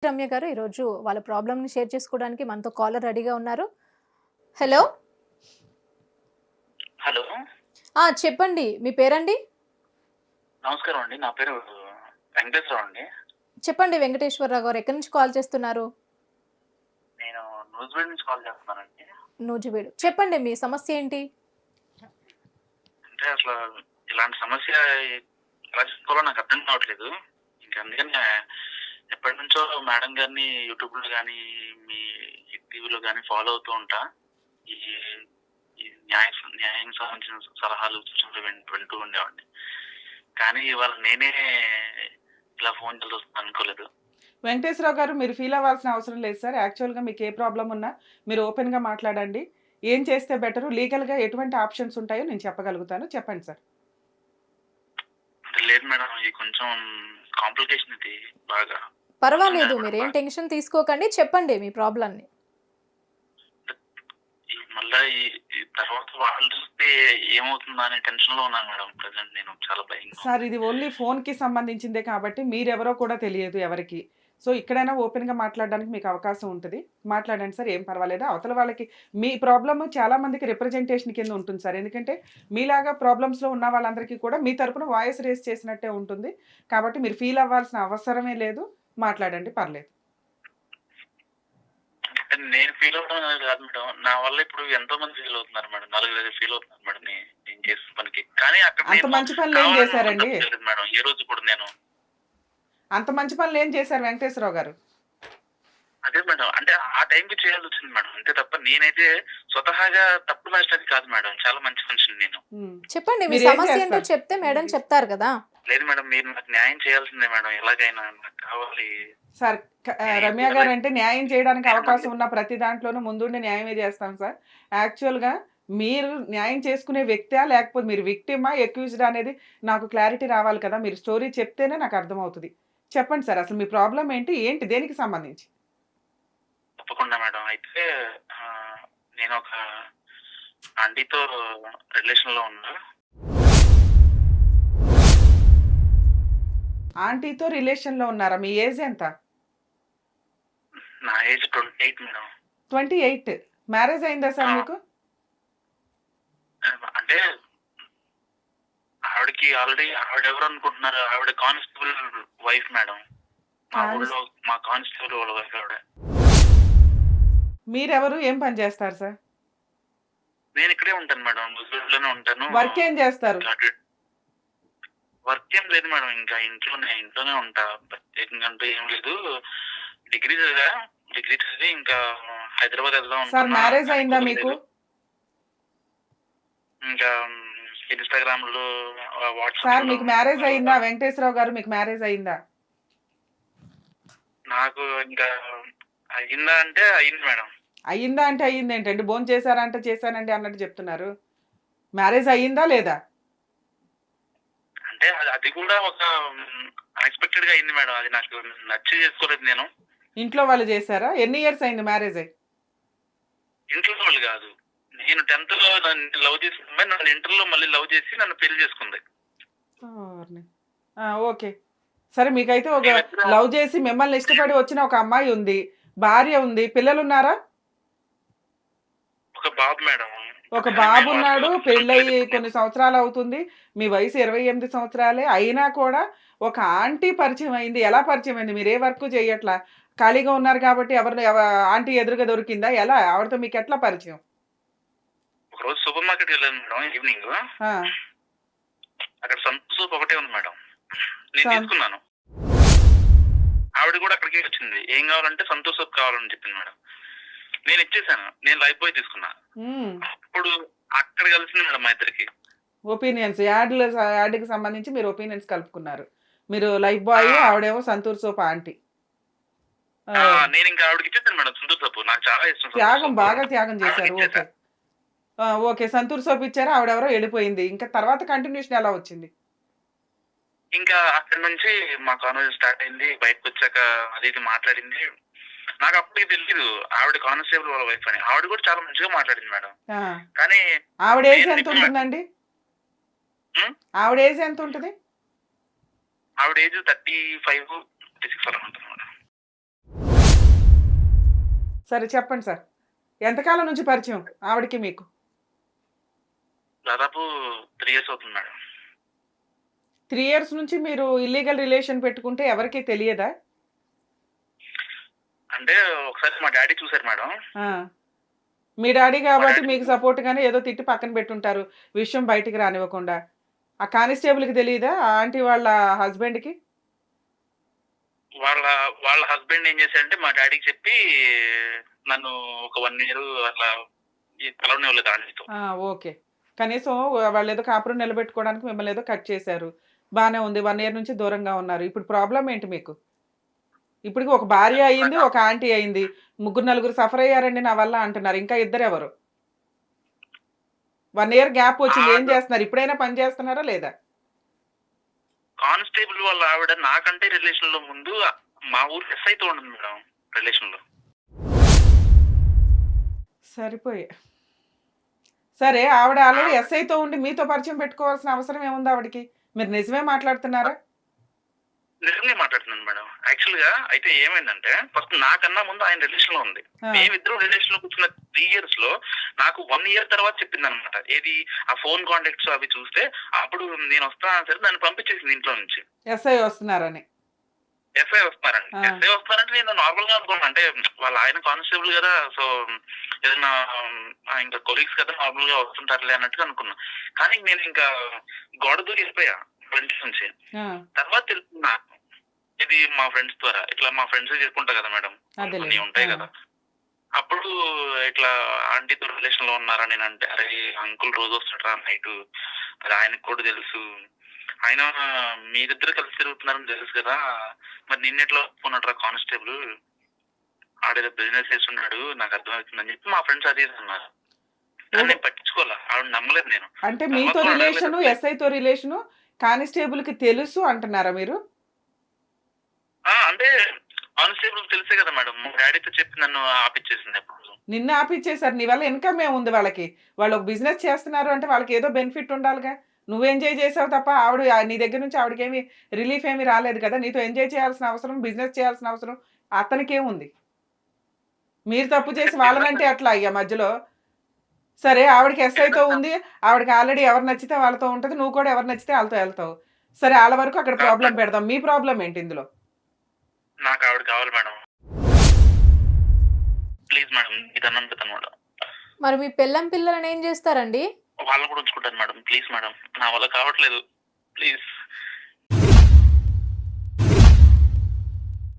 రమ్య గారు ఈరోజు వాళ్ళ ప్రాబ్లమ్‌ని షేర్ చేసుకోవడానికి మనతో కాలర్ రెడీగా ఉన్నారు. హలో! హలో! చెప్పండి. మీ పేరండి? నమస్కారం అండి. నా పేరు వెంకటేశ్వరరావు అండి. చెప్పండి వెంకటేశ్వరరావు గారు. ఎక్కడి నుంచి కాల్ చేస్తున్నారు? నేను నూజివీడు నుంచి కాల్ చేస్తున్నానండి. నూజివీడు. చెప్పండి మీ సమస్య ఏంటి? అంటే అసలు ఇలాంటి సమస్య ఎలా చెప్పుకోవాలో నాకు అర్థం కావట్లేదు. ఇంక అందుకని ఎప్పటినుంచో మేడం గారిని యూట్యూబ్‌లో గానీ, మీ టీవీలో గానీ ఫాలో అవుతూ ఉంటా. ఈ ఈ న్యాయానికి సంబంధించిన సలహాలు, సూచనలు వింటూ ఉండేవాడిని. కానీ ఇవాళ నేనే ఇలా ఫోన్ చేయాల్సొస్తుంది అనుకోలేదు. వెంకటేశ్వరరావు గారు, మీరు ఫీల్ అవ్వాల్సిన అవసరం లేదు సార్. యాక్చువల్‌గా మీకు ఏ ప్రాబ్లమ్ ఉన్నా మీరు ఓపెన్‌గా మాట్లాడండి. ఏం చేస్తే బెటరు, లీగల్‌గా ఎటువంటి ఆప్షన్స్ ఉంటాయో నేను చెప్పగలుగుతాను. చెప్పండి సార్. అంటే లేదు మేడం, ఇది కొంచెం కాంప్లికేషన్ ఇది బాగా. పర్వాలేదు. మీరేం టెన్షన్ తీసుకోకండి. చెప్పండి మీ ప్రాబ్లమ్‌ని. మళ్ళా ఈ ఈ తర్వాత వాళ్ళు చూస్తే ఏమవుతుందా అనే టెన్షన్‌లో ఉన్నాను మేడం. ప్రెజెంట్ నేను చాలా భయంగా. సార్, ఇది ఓన్లీ ఫోన్‌కి సంబంధించిందే కాబట్టి మీరెవరో కూడా తెలియదు ఎవరికీ. సో, ఇక్కడైనా ఓపెన్‌గా మాట్లాడడానికి మీకు అవకాశం ఉంటది. మాట్లాడండి సార్, ఏం పర్వాలేదు. అవతల వాళ్ళకి మీ ప్రాబ్లమ్ చాలా మందికి రిప్రజెంటేషన్ కింద ఉంటుంది సార్. ఎందుకంటే మీలాగా ప్రాబ్లమ్స్‌లో ఉన్న వాళ్ళందరికీ కూడా మీ తరపున వాయిస్ రేజ్ చేసినట్టే ఉంటుంది. కాబట్టి మీరు ఫీల్ అవ్వాల్సిన అవసరమే లేదు. మాట్లాడండి, పర్లేదు. అంటే నేను ఫీల్ అవ్వడం అనేది కాదు మేడం. నా వల్ల ఇప్పుడు ఎంతో మంది ఫీల్ అవుతున్నారు మేడం. నలుగురు ఫీల్ అవుతున్నారు మేడం నేను చేసిన పనికి. కానీ అక్కడ అంత నేను మంచి పనులు ఏం కావాలని చేశారండి? అనుకోలేదు మేడం. ఏ రోజు కూడా నేను అంత మంచి పనులు ఏం చేశారు వెంకటేశ్వరరావు గారు? అదే మేడం. అంటే ఆ టైంకి చేయాల్సి వచ్చింది మేడం. అంతే తప్ప నేనైతే స్వతహాగా తప్పు మనిషి కాదు మేడం. చాలా మంచి మనిషిని నేను. చెప్పండి మీ మీరేం సమస్య ఏంటో చేస్తారు? చెప్తే మేడం చెప్తారు కదా! లేదు మేడం, మీరు నాకు న్యాయం చేయాల్సిందే మేడం. ఎలాగైనా నాకు కావాలి. సార్, రమ్య గారు అంటే న్యాయం చేయడానికి అవకాశం ఉన్న ప్రతి దాంట్లోనూ ముందుండి న్యాయమే చేస్తాం సార్. యాక్చువల్‌గా మీరు న్యాయం చేసుకునే వ్యక్తా, లేకపోతే మీరు విక్టిమా, అక్యూజ్డా అనేది నాకు క్లారిటీ రావాలి కదా! మీరు స్టోరీ చెప్తేనే నాకు అర్థమవుతది. చెప్పండి సార్, అసలు మీ ప్రాబ్లమ్ ఏంటి? ఏంటి? దేనికి సంబంధించి? తప్పకుండా మేడం. అయితే నేను ఒక ఆంటీతో రిలేషన్‌లో ఉన్నా. ఆంటీతో రిలేషన్‌లో ఉన్నారా? మీ ఏజ్ ఎంత? నా ఏజ్ 28 మేడం. 28. మ్యారేజ్ అయిందా సార్ మీకు? అంటే ఆవిడకి ఆల్రెడీ ఆవిడెవరు అనుకుంటున్నారు? ఆవిడ కానిస్టేబుల్ వైఫ్ మేడం. మా ఊళ్ళో మా కానిస్టేబుల్ వాళ్ళ వైఫ్ ఆవిడ. మీరెవరు? ఏం పని చేస్తారు సార్? నేను ఇక్కడే ఉంటాను మేడం. నూజివీడులోనే ఉంటాను. వర్క్ ఏం చేస్తారు? వర్క్ ఏం లేదు మేడం. ఇంకా ఇంట్లోనే ఉంటా. ప్రత్యేకంగా అంటూ ఏం లేదు. డిగ్రీ చదివి ఇంకా హైదరాబాద్ వెళ్దాం సార్, అనుకున్నా. మ్యారేజ్ కానీ అయిందా కుదరలేదు. మీకు? ఇంకా ఇన్‌స్టాగ్రామ్‌లో సార్, వాట్సాప్‌లో మీకు మ్యారేజ్ అయిందా? వెంకటేశ్వరరావు గారు, మీకు మ్యారేజ్ అయిందా? నాకు ఇంకా అయిందా అంటే అయింది మేడం. అయిందా అంటే అయింది ఏంటండి? భోంచేసారా అంటే చేశానండి అన్నట్టు చెప్తున్నారు. మ్యారేజ్ అయ్యిందా లేదా? అంటే అది కూడా ఒక అన్‌ఎక్స్‌పెక్టెడ్‌గా అయింది మేడం. అది నాకు నచ్చి చేసుకోలేదు నేను. ఇంట్లో వాళ్ళు చేశారా? ఎన్ని ఇయర్స్ అయింది మ్యారేజ్ అయ్యి? ఇంట్లో వాళ్ళు కాదు. నేను 10థ్‌లో నన్ను లవ్ చేసిన అమ్మాయి నన్ను ఇంటర్‌లో మళ్ళీ లవ్ చేసి నన్ను పెళ్లి చేసుకుంది. ఓర్ని. ఓకే. సరే, మీకైతే ఒక లవ్ చేసి మిమ్మల్ని ఇష్టపడి వచ్చిన ఒక అమ్మాయి ఉంది. భార్య ఉంది. పిల్లలున్నారా? ఒక బాబు మేడం. ఒక బాబున్నాడు. పెళ్ళయి కొన్ని సంవత్సరాలు అవుతుంది. మీ వయసు 28 సంవత్సరాలే. అయినా కూడా ఒక ఆంటీ పరిచయం అయింది. ఎలా పరిచయం అయింది? మీరు ఏ వర్క్ చేయట్లా. ఖాళీగా ఉన్నారు కాబట్టి ఆంటీ ఎదురుగా దొరికిందా? ఎలా? ఆవిడతో మీకు ఎట్లా పరిచయం? ఒకరోజు సూపర్ మార్కెట్‌కి వెళ్ళాను మేడం ఈవినింగ్. ఆ! అక్కడ సంతూర్ సోప్ ఒకటే ఉంది మేడం. నేను సం తీసుకున్నాను. ఆవిడ కూడా అక్కడికే వచ్చింది. ఏం కావాలంటే సంతూర్ సోప్ కావాలని చెప్పింది మేడం. నేను ఇచ్చేసాను. నేను లైఫ్ బాయ్ తీసుకున్నా. అప్పుడు అక్కడ కలిసింది మేడం మా ఇద్దరికి. ఒపీనియన్స్ యాడ్‌కి సంబంధించి మీరు ఒపీనియన్స్ కలుపుకున్నారు. మీరు లైఫ్ బాయ్, ఆవిడేమో సంతూర్ సోప్ ఆంటీ. నేను ఇంకా ఆవిడకి ఇచ్చేసాను మేడం సంతూర్ సోప్. నాకు చాలా ఇష్టం. త్యాగం, బాగా త్యాగం చేశారు. ఓకే. ఓకే. సంతూర్ సోప్ ఇచ్చారు. ఆవిడెవరో వెళ్ళిపోయింది. ఇంకా తర్వాత కంటిన్యూషన్ ఎలా వచ్చింది? ఇంకా అక్కడి నుంచి మా కాన్వర్జేషన్ స్టార్ట్ అయింది. బయటకొచ్చాక అది ఇది మాట్లాడింది. నాకు అప్పటికి తెలీదు ఆవిడ కానిస్టేబుల్ వాళ్ళ వైఫ్ అని. ఆవిడ కూడా చాలా మంచిగా మాట్లాడింది మేడం. కానీ ఆవిడ ఏజ్ ఎంత ఉంటుందండి? ఆవిడ ఏజ్ ఎంత ఉంటుంది? ఆవిడ ఏజ్ 35, 36 అలా ఉంటుంది మేడం. సరే చెప్పండి సార్. ఎంతకాలం నుంచి పరిచయం ఆవిడకి మీకు? దాదాపు 3 years అవుతుంది మేడం. 3 years నుంచి మీరు ఇల్లీగల్ రిలేషన్ పెట్టుకుంటే ఎవరికీ తెలియదా? అంటే ఒకసారి మా డాడీ చూసారు మేడం. ఆ! మీ డాడీ కాబట్టి డాడీ మీకు సపోర్ట్‌గానే ఏదో తిట్టి పక్కన పెట్టుంటారు. విషయం బయటికి రానివ్వకుండా. ఆ కానిస్టేబుల్‌కి తెలీదా? ఆ ఆంటీ వాళ్ళ హస్బెండ్‌కి? వాళ్ళ వాళ్ళ హస్బెండ్ ఏం చేశారంటే మా డాడీకి చెప్పి నన్ను ఒక 1 year అట్లా కలవనివ్వలేదు ఆంటీతో. ఆ! ఓకే. కనీసం వాళ్ళేదో కాపురం నిలబెట్టుకోవడానికి మిమ్మల్ని ఏదో కట్ చేశారు. బానే ఉంది. 1 year నుంచి దూరంగా ఉన్నారు. ఇప్పుడు ప్రాబ్లమ్ ఏంటి మీకు? ఇప్పటికి ఒక భార్య అయింది, ఒక ఆంటీ అయింది. ముగ్గురు, నలుగురు సఫర్ అయ్యారండి నా వల్ల అంటున్నారు. ఇంకా ఇద్దరెవరు? 1 year గ్యాప్ వచ్చింది. ఏం చేస్తున్నారు? ఇప్పుడైనా పని చేస్తున్నారా లేదా? కానిస్టేబుల్ వాళ్ళ ఆవిడ నాకంటే రిలేషన్ లో ముందు మా ఊరు ఎస్ఐతో ఉండదు మేడం రిలేషన్ లో. సరిపోయే. సరే ఆవిడ ఆల్రెడీ ఎస్ఐతో ఉండి మీతో పరిచయం పెట్టుకోవాల్సిన అవసరం ఏముంది ఆవిడకి? మీరు నిజమే మాట్లాడుతున్నారా? నిజంగా మాట్లాడుతున్నాను మేడం. యాక్చువల్ గా అయితే ఏమైందంటే ఫస్ట్ నాకన్నా ముందు ఆయన రిలేషన్ లో ఉంది. ఆ! మేమిద్దరం రిలేషన్ లో కూర్చున్న 3 years లో నాకు 1 year తర్వాత చెప్పింది అనమాట. ఏది ఆ ఫోన్ కాంటాక్ట్స్ అవి చూస్తే అప్పుడు నేను వస్తాను సరే దాన్ని పంపించేసింది ఇంట్లో నుంచి. ఎస్ఐ వస్తున్నారని. ఎస్ఐ వస్తున్నారండి. ఆ! ఎస్ఐ వస్తున్నారంటే నేను నార్మల్ గా అనుకున్నాను. అంటే వాళ్ళ ఆయన కానిస్టేబుల్ కదా, సో ఏదైనా ఇంకా కొలీగ్స్ కదా నార్మల్ గా వస్తుంటారులే అన్నట్టుగా అనుకున్నా. కానీ నేను ఇంకా గోడ దూరి వెళ్ళిపోయా ఫ్రెండ్స్ నుంచి. ఆ! తర్వాత తెలుస్తుంది నాకు ఇది మా ఫ్రెండ్స్ ద్వారా. ఇట్లా మా ఫ్రెండ్స్ చెప్పుకుంటా కదా మేడం, అదేలే. కొన్ని ఉంటాయి ఆ! కదా. అప్పుడు ఇట్లా ఆంటీతో రిలేషన్ లో ఉన్నారా నేను అంటే, అరే అంకుల్ రోజు వస్తాడా నైట్, అది ఆయనకు కూడా తెలుసు, ఆయన మీరిద్దరు కలిసి తిరుగుతున్నారని తెలుసు కదా, మరి నిన్నెట్లా ఒప్పుకున్నట్రా కానిస్టేబుల్, ఆడేదో బిజినెస్ చేస్తున్నాడు నాకు అర్థమవుతుందని చెప్పి మా ఫ్రెండ్స్ అది ఇది అన్నారు. కానీ నేను పట్టించుకోవాలా, ఆవిడ నమ్మలేదు నేను. అంటే తర్వాత మీతో కూడా రిలేషను, అడగలేదు. ఎస్ఐతో రిలేషను కానిస్టేబుల్‌కి తెలుసు అంటున్నారా మీరు? అంటే కానిస్టేబుల్ తెలిసే కదా మేడం, మా డాడీతో చెప్పి నన్ను ఆపిచ్చేసింది అప్పుడు. నిన్ను ఆపిచ్చేసారు. నీ వల్ల ఇన్‌కమ్ ఏముంది వాళ్ళకి? వాళ్ళు ఒక బిజినెస్ చేస్తున్నారు అంటే వాళ్ళకి ఏదో బెనిఫిట్ ఉండాలిగా. నువ్వు ఎంజాయ్ చేసావు తప్ప ఆవిడ నీ దగ్గర నుంచి ఆవిడకేమి రిలీఫ్ ఏమీ రాలేదు కదా! నీతో ఎంజాయ్ చేయాల్సిన అవసరం, బిజినెస్ చేయాల్సిన అవసరం అతనికేముంది? మీరు తప్పు చేసి వాళ్ళనంటే ఎట్లా అయ్యా మధ్యలో? సరే ఆవిడకి ఎస్ఐతో ఉంది. ఆవిడకి ఆల్రెడీ ఎవరు నచ్చితే వాళ్ళతో ఉంటది. నువ్వు కూడా ఎవరు నచ్చితే ఆళ్ళతో ఎళ్తావు. సరే ఆళ్ళ వరకు అక్కడ ప్రాబ్లమ్ పెడదాం. మీ ప్రాబ్లమ్ ఏంటి ఇందులో? నాకు ఆవిడ కావాలి మేడం. ప్లీజ్ మేడం ఇది అన్నం పెడతాను మేడం. మరి మీ పెళ్ళం పిల్లలని ఏం చేస్తారండి? వాళ్ళని కూడా ఉంచుకుంటాను మేడం. ప్లీజ్ మేడం నా వల్ల కావట్లేదు. ప్లీజ్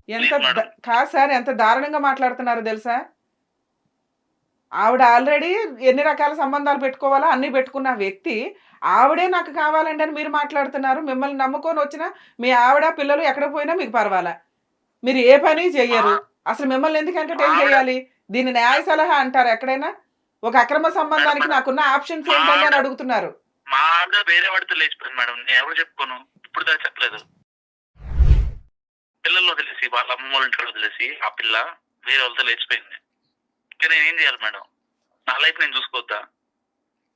ఎంత ప్లీజ్ మేడం. కాదు సార్, ఎంత దారుణంగా మాట్లాడుతున్నారో తెలుసా? ఆవిడ ఆల్రెడీ ఎన్ని రకాల సంబంధాలు పెట్టుకోవాలో అన్నీ పెట్టుకున్న వ్యక్తి, ఆవిడే నాకు కావాలండి అని మీరు మాట్లాడుతున్నారు. మిమ్మల్ని నమ్ముకొని వచ్చిన మీ ఆవిడ, పిల్లలు ఎక్కడికి పోయినా మీకు పర్వాలా. మీరు ఏ పని చెయ్యరు. అసలు మిమ్మల్ని ఎందుకు ఎంటర్‌టైన్ చేయాలి? దీన్ని న్యాయ సలహా అంటారా ఎక్కడైనా? ఒక అక్రమ సంబంధానికి నాకున్న ఆప్షన్స్ ఏంటండి అని అడుగుతున్నారు. మా ఆవిడ వేరే వాడితో లేచిపోయింది మేడం. నేను ఎవరు చెప్పుకోను. ఇప్పుడు దాకా చెప్పలేదు. పిల్లలు వదిలేసి వాళ్ళ అమ్మ వాళ్ళ ఇంట్లో వదిలేసి ఆ పిల్ల వేరే వాళ్ళతో లేచిపోయింది. ఇంకా నేను ఏం చేయాలి మేడం? నా లైఫ్ నేను చూసుకోవద్దా?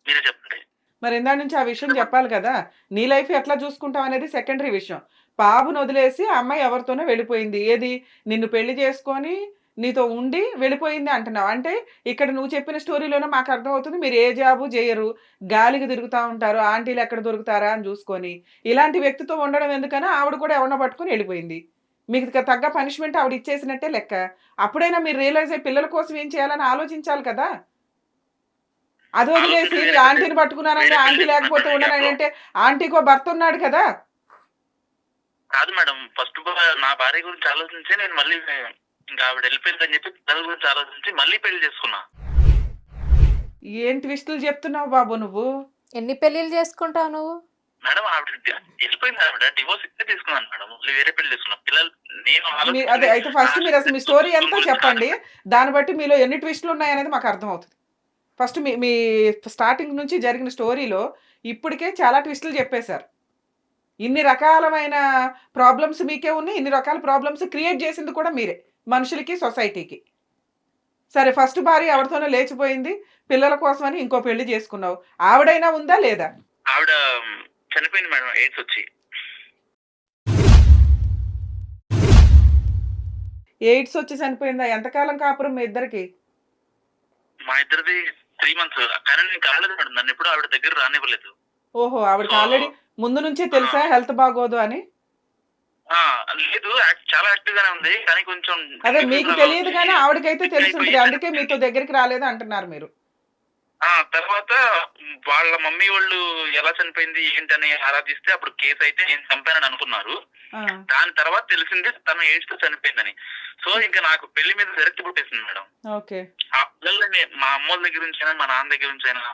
మీరే చెప్పండి. మరి ఇందాక నుంచి ఆ విషయం చెప్పాలి కదా! నీ లైఫ్ ఎట్లా చూసుకుంటావు అనేది సెకండరీ విషయం. బాబుని వదిలేసి ఆ అమ్మాయి ఎవరితోనో వెళ్ళిపోయింది. ఏది? నిన్ను పెళ్లి చేసుకొని నీతో ఉండి వెళ్ళిపోయింది అంటున్నావు. అంటే ఇక్కడ నువ్వు చెప్పిన స్టోరీలోనే మాకు అర్థమవుతుంది మీరు ఏ జాబు చేయరు. గాలికి తిరుగుతా ఉంటారు. ఆంటీలు ఎక్కడ దొరుకుతారా అని చూసుకొని. ఇలాంటి వ్యక్తితో ఉండడం ఎందుకని ఆవిడ కూడా ఎవరినో పట్టుకొని వెళ్ళిపోయింది. మీకు తగ్గ పనిష్మెంట్ ఆవిడ ఇచ్చేసినట్టే లెక్క. అప్పుడైనా మీరు రియలైజ్ అయ్యి పిల్లల కోసం ఏం చేయాలని ఆలోచించాలి కదా! అది వదిలేసి ఆంటీని పట్టుకున్నానండి, ఆంటీ లేకపోతే ఉండనని అంటే ఆంటీకో భర్త ఉన్నాడు కదా! కాదు మేడం, ఫస్ట్ నా భార్య గురించి ఆలోచించి నేను మళ్ళీ ఇంకా ఆవిడ వెళ్ళిపోయిందని చెప్పి పిల్లల గురించి ఆలోచించి మళ్ళీ పెళ్లి చేసుకున్నా. ఏం ట్విస్టులు చెప్తున్నావు బాబు నువ్వు? ఎన్ని పెళ్ళిళ్ళు చేసుకుంటావు నువ్వు? మేడం ఆవిడ వెళ్ళిపోయింది. ఆవిడ డివోర్స్ ఇస్తే తీసుకున్నాను మేడం. మళ్ళీ వేరే పెళ్లి చేసుకున్నా. పిల్లలు నేను అదే అయితే ఫస్ట్ మీరు అసలు మీ స్టోరీ ఎంతో చెప్పండి. దాన్ని బట్టి మీలో ఎన్ని ట్విస్టులు ఉన్నాయనేది మాకు అర్థమవుతుంది. ఫస్ట్ మీ స్టార్టింగ్ నుంచి జరిగిన స్టోరీలో ఇప్పటికే చాలా ట్విస్టులు చెప్పేశారు. ఇన్ని రకాలమైన ప్రాబ్లమ్స్ మీకే ఉన్నాయి. ఇన్ని రకాల ప్రాబ్లమ్స్ క్రియేట్ చేసింది కూడా మీరే మనుషులకి, సొసైటీకి. సరే ఫస్ట్ భార్య ఎవరితోనో లేచిపోయింది. పిల్లల కోసమని ఇంకో పెళ్లి చేసుకున్నావు. ఆవిడైనా ఉందా లేదా? ఆవిడ చనిపోయింది మేడం, ఎయిడ్స్ వచ్చి. ఎయిడ్స్ వచ్చి చనిపోయిందా? ఎంతకాలం కాపురం మీ ఇద్దరికి? మా ఇద్దరిది 3 months. కానీ నేను కాలేదు మేడం, నన్ను ఎప్పుడు ఆవిడ దగ్గర రానివ్వలేదు. ఓహో, ఆవిడకి ఆల్రెడీ ముందు నుంచే తెలుసా హెల్త్ బాగోదు అని? లేదు, చాలా యాక్టివ్ గానే ఉంది, కానీ కొంచెం అదే మీకు తెలియదు కానీ ఆవిడకైతే తెలిసి ఉంటుంది, అందుకే మీతో దగ్గరికి రాలేదు అంటున్నారు మీరు. తర్వాత వాళ్ళ మమ్మీ వాళ్ళు ఎలా చనిపోయింది ఏంటని ఆరాధిస్తే అప్పుడు కేసు అయితే నేను చంపానని అనుకున్నారు. దాని తర్వాత తెలిసింది తను ఎయిడ్స్ తో చనిపోయిందని. సో ఇంకా నాకు పెళ్లి మీద విరక్తి పుట్టేసింది మేడం. ఆ పిల్లల్ని మా అమ్మోళ్ళ దగ్గర నుంచి అయినా మా నాన్న దగ్గర నుంచి అయినా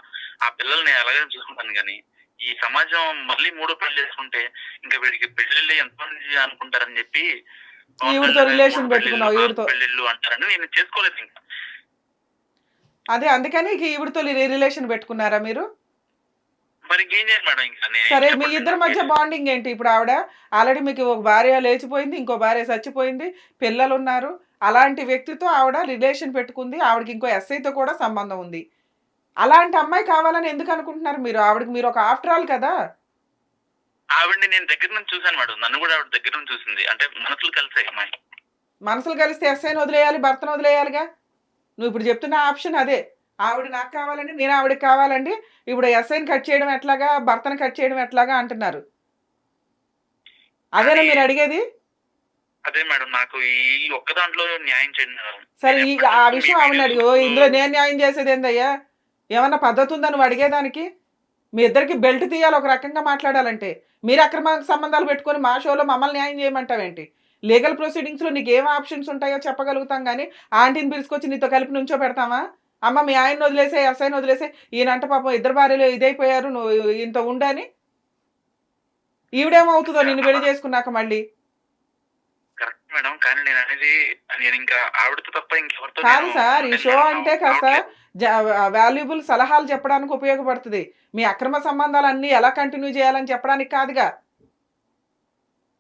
ఆ పిల్లల్ని ఎలాగైనా చూసుకుంటాను, కానీ ఈ సమాజం మళ్ళీ 3వ పెళ్లి చేసుకుంటే ఇంకా వీడికి పెళ్లిళ్ళు ఎంతమంది అనుకుంటారని చెప్పి పెళ్లిళ్ళు అంటారని నేను చేసుకోలేదు ఇంకా. అదే అందుకని ఈవిడతో రిలేషన్ పెట్టుకున్నారా మీరు? మరి ఇంకేం చేయాలి మేడం ఇంకా. సరే, మీ ఇద్దరి మధ్య బాండింగ్ ఏంటి? ఇప్పుడు ఆవిడ ఆల్రెడీ మీకు ఒక భార్య లేచిపోయింది, ఇంకో భార్య చచ్చిపోయింది, పిల్లలు ఉన్నారు. అలాంటి వ్యక్తితో ఆవిడ రిలేషన్ పెట్టుకుంది, ఆవిడకి ఇంకో ఎస్ఐతో కూడా సంబంధం ఉంది. అలాంటి అమ్మాయి కావాలని ఎందుకు అనుకుంటున్నారు మీరు? ఆవిడకి మీరు ఒక ఆఫ్టర్ ఆల్ కదా. ఆవిడని నేను దగ్గర నుంచి చూసాను మేడం, నన్ను కూడా ఆవిడ దగ్గర నుంచి చూసింది. అంటే మనసులు కలిసాయి అమ్మాయి. మనసులు కలిస్తే ఎస్ఐని వదిలేయాలి, భర్తను వదిలేయాలిగా. నువ్వు ఇప్పుడు చెప్తున్న ఆప్షన్ అదే. ఆవిడ నాకు కావాలండి, నేను ఆవిడకి కావాలండి. ఇప్పుడు ఎస్ఐని కట్ చేయడం ఎట్లాగా, భర్తను కట్ చేయడం ఎట్లాగా అంటున్నారు. అదేనా మీరు అడిగేది? అదే మేడం, నాకు ఈ ఒక్క దాంట్లో న్యాయం చేయండి. సరే, ఆ విషయం ఆవిడ అడిగి, ఇందులో నేను న్యాయం చేసేది ఏందయ్యా? ఏమన్నా పద్ధతి ఉందా నువ్వు అడిగేదానికి? మీ ఇద్దరికి బెల్ట్ తీయాలి ఒక రకంగా మాట్లాడాలంటే. మీరు అక్రమ సంబంధాలు పెట్టుకొని మా షోలో మమ్మల్ని న్యాయం చేయమంటావేంటి? లీగల్ ప్రొసీడింగ్స్లో నీకు ఏం ఆప్షన్స్ ఉంటాయో చెప్పగలుగుతాం, కానీ ఆంటీని పిలుచుకొచ్చి నీతో కలిపి నుంచో పెడతామా? అమ్మ మీ ఆయన్ని వదిలేసే, ఎస్ఐని వదిలేసే, ఈయనంట పాపం ఇద్దరు భార్యలు ఇదైపోయారు, నువ్వు ఇంత ఉండని. ఈవిడేమవుతుందో నిన్ను పెళ్లి చేసుకున్నాక మళ్ళీ? కరెక్ట్ మేడం, కానీ నేను అనేది నేను ఇంకా ఆవిడతో తప్ప ఇంకెవరితో కాదు సార్. ఈ షో అంటే కాస్త వాల్యుబుల్ సలహాలు చెప్పడానికి ఉపయోగపడుతుంది. మీ అక్రమ సంబంధాలు అన్ని ఎలా కంటిన్యూ చేయాలని చెప్పడానికి కాదుగా.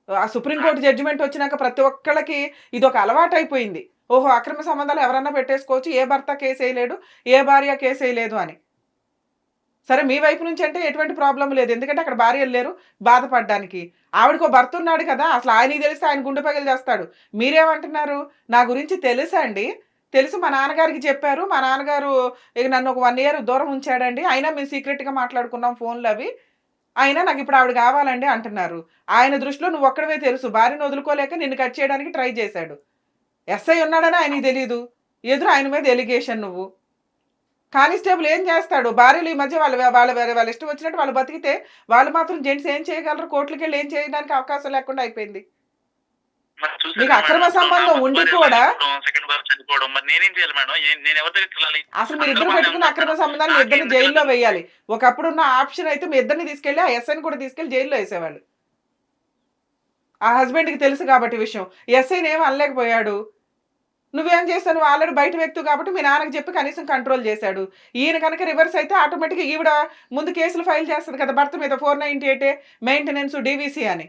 ఆ సుప్రీంకోర్టు జడ్జిమెంట్ వచ్చినాక ప్రతి ఒక్కళ్ళకి ఇది ఒక అలవాటు అయిపోయింది. ఓహో, అక్రమ సంబంధాలు ఎవరన్నా పెట్టేసుకోవచ్చు, ఏ భర్త కేసు వేయలేడు, ఏ భార్య కేసు వేయలేదు అని. సరే, మీ వైపు నుంచి అంటే ఎటువంటి ప్రాబ్లం లేదు, ఎందుకంటే అక్కడ భార్యలు లేరు బాధపడడానికి. ఆవిడకో భర్త ఉన్నాడు కదా, అసలు ఆయనకి తెలిస్తే ఆయన గుండె పగిలి చేస్తాడు. మీరేమంటున్నారు? నా గురించి తెలుసా అండి, తెలుసు, మా నాన్నగారికి చెప్పారు, మా నాన్నగారు ఇక నన్ను ఒక 1 year దూరం ఉంచాడండి, అయినా మేము సీక్రెట్గా మాట్లాడుకున్నాం ఫోన్లు అవి, అయినా నాకు ఇప్పుడు ఆవిడ కావాలండి అంటున్నారు. ఆయన దృష్టిలో నువ్వు ఒక్కడవే తెలుసు, భార్యను వదులుకోలేక నిన్ను కట్ చేయడానికి ట్రై చేశాడు. ఎస్ఐ ఉన్నాడని ఆయనకి తెలియదు, ఎదురు ఆయన మీద ఎలిగేషన్. నువ్వు కానిస్టేబుల్ ఏం చేస్తాడు? భార్యలు ఈ మధ్య వాళ్ళ ఇష్టం వచ్చినట్టు వాళ్ళు బతికితే వాళ్ళు మాత్రం జెంట్స్ ఏం చేయగలరు? కోర్టులకి వెళ్ళి ఏం చేయడానికి అవకాశం లేకుండా అయిపోయింది. మీకు అక్రమ సంబంధం ఉండి కూడా అసలు మీరు ఇద్దరు పెట్టుకున్న అక్రమ సంబంధాలు మీ ఇద్దరిని జైల్లో వేయాలి. ఒకప్పుడు ఉన్న ఆప్షన్ అయితే మీ ఇద్దరిని తీసుకెళ్లి ఆ ఎస్ఐని కూడా తీసుకెళ్లి జైల్లో వేసేవాళ్ళు. ఆ హస్బెండ్కి తెలుసు కాబట్టి విషయం. ఎస్ఐని ఏం అనలేకపోయాడు. నువ్వేం చేస్తావు? నువ్వు ఆల్రెడీ బయట వ్యక్తి కాబట్టి మీ నాన్నకి చెప్పి కనీసం కంట్రోల్ చేశాడు. ఈయన కనుక రివర్స్ అయితే ఆటోమేటిక్గా ఈవిడ ముందు కేసులు ఫైల్ చేస్తుంది కదా భర్త మీద, 498 మెయింటెనెన్స్ డీవీసీ అని.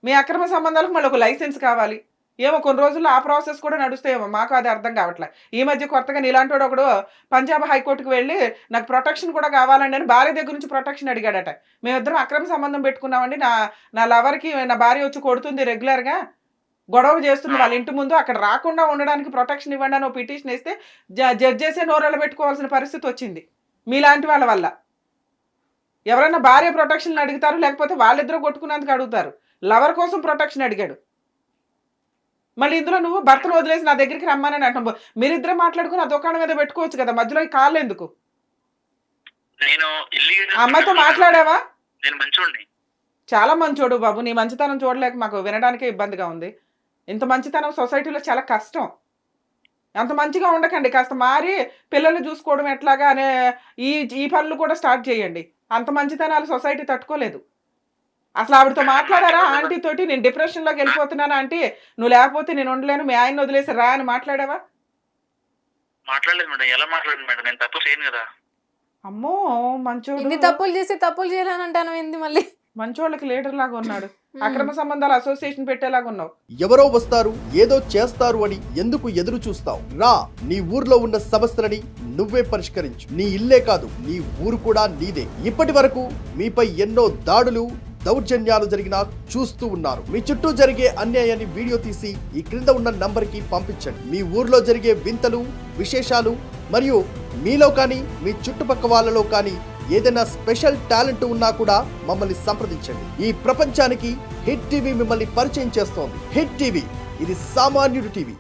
మీ అక్రమ సంబంధాలకు మళ్ళీ ఒక లైసెన్స్ కావాలి. ఏమో కొన్ని రోజుల్లో ఆ ప్రాసెస్ కూడా నడుస్తాయేమో, మాకు అది అర్థం కావట్లే. ఈ మధ్య కొత్తగా నీలాంటి వాడు ఒకడు పంజాబ్ హైకోర్టుకు వెళ్ళి నాకు ప్రొటెక్షన్ కూడా కావాలండి అని భార్య దగ్గర నుంచి ప్రొటెక్షన్ అడిగాడట. మేమిద్దరం అక్రమ సంబంధం పెట్టుకున్నామండి, నా లవర్కి నా భార్య వచ్చి కొడుతుంది, రెగ్యులర్గా గొడవ చేస్తుంది వాళ్ళ ఇంటి ముందు, అక్కడ రాకుండా ఉండడానికి ప్రొటెక్షన్ ఇవ్వండి అని పిటిషన్ వేస్తే జడ్జెసే నోరెళ్ళ పెట్టుకోవాల్సిన పరిస్థితి వచ్చింది మీలాంటి వాళ్ళ వల్ల. ఎవరైనా భార్య ప్రొటెక్షన్ అడుగుతారు, లేకపోతే వాళ్ళిద్దరూ కొట్టుకున్నందుకు అడుగుతారు. లవర్ కోసం ప్రొటెక్షన్ అడిగాడు. మళ్ళీ ఇందులో నువ్వు భర్తను వదిలేసి నా దగ్గరికి రమ్మని అంటాం. మీరిద్దరే మాట్లాడుకుని ఆ దుకాణం మీద పెట్టుకోవచ్చు కదా, మధ్యలో ఈ కాళ్ళు ఎందుకు? అమ్మాయితో మాట్లాడావా? చాలా మంచోడు బాబు, నీ మంచితనం చూడలేక మాకు వినడానికే ఇబ్బందిగా ఉంది. ఇంత మంచితనం సొసైటీలో చాలా కష్టం. అంత మంచిగా ఉండకండి, కాస్త మారి పిల్లల్ని చూసుకోవడం ఎట్లాగా అనే ఈ పనులు కూడా స్టార్ట్ చేయండి. అంత మంచితనాలు సొసైటీ తట్టుకోలేదు. అసలు ఆవిడతో మాట్లాడారా ఆంటీ తోటి? నేను డిప్రెషన్లోకి వెళ్ళిపోతున్నాను ఆంటీ, నువ్వు లేకపోతే నేను ఉండలేను, మీ ఆయన వదిలేసి రా అని మాట్లాడావా? మాట్లాడలేదు మేడం. ఎలా మాట్లాడలేదు మేడం? నేను తప్పు చేయను కదా. అమ్మో, మంచోడు. ఇన్ని తప్పులు చేసి తప్పులు చేయాలని అంటాను ఏంది? మళ్ళీ మంచోళ్ళకి లీడర్ లాగా ఉన్నాడు, అక్రమ సంబంధాల అసోసియేషన్ పెట్టేలాగా ఉన్నావు. ఎవరో వస్తారు ఏదో చేస్తారు అని ఎందుకు ఎదురు చూస్తావు? రా, నీ ఊర్లో ఉన్న సమస్యలని నువ్వే పరిష్కరించు. నీ ఇల్లే కాదు, నీ ఊరు కూడా నీదే. ఇప్పటి వరకు మీపై ఎన్నో దాడులు దౌర్జన్యాలు జరిగినా చూస్తూ ఉన్నారు. మీ చుట్టూ జరిగే అన్యాయాన్ని వీడియో తీసి ఈ క్రింద ఉన్న నంబర్కి పంపించండి. మీ ఊర్లో జరిగే వింతలు, విశేషాలు మరియు మీలో కానీ మీ చుట్టుపక్కల వాళ్ళలో కానీ ఏదైనా స్పెషల్ టాలెంట్ ఉన్నా కూడా మమ్మల్ని సంప్రదించండి. ఈ ప్రపంచానికి హిట్ టీవీ మిమ్మల్ని పరిచయం చేస్తోంది. హిట్ టీవీ, ఇది సామాన్యుడి టీవీ.